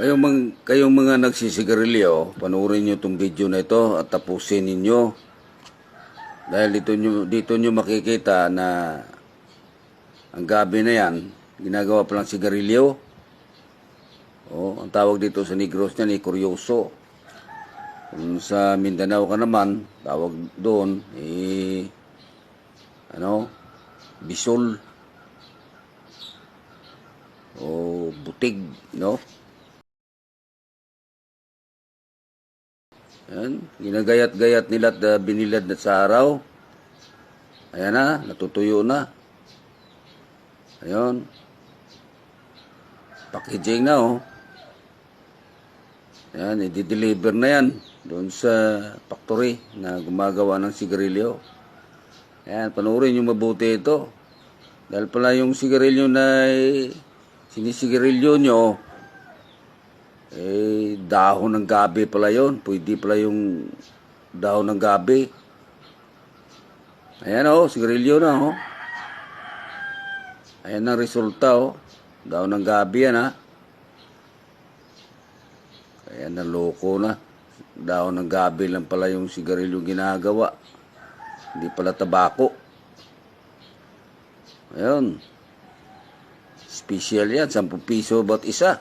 Kayong mga nagsisigarilyo, panoorin nyo itong video na ito at tapusin ninyo. Dahil dito nyo makikita na ang gabi na yan, ginagawa palang sigarilyo. Ang tawag dito sa Negros niyan ay kuryoso. Kung sa Mindanao ka naman, tawag doon, bisol o butig, no? Yan, ginagayat-gayat nila at binilad na sa araw. Ayan na, natutuyo na. Ayun. Packaging na, oh. Yan, i-deliver na yan doon sa factory na gumagawa ng sigarilyo. Ayan, panoorin yung mabuti ito. Dahil pala yung sigarilyo na sinisigarilyo nyo, dahon ng gabi pala yun. Pwede pala yung dahon ng gabi. Ayan, sigarilyo na, Ayan ang resulta, dahon ng gabi yan, Ayan, naloko na. Dahon ng gabi lang pala yung sigarilyo ginagawa. Hindi pala tabako. Ayun. Special yan, 10 piso bawat isa.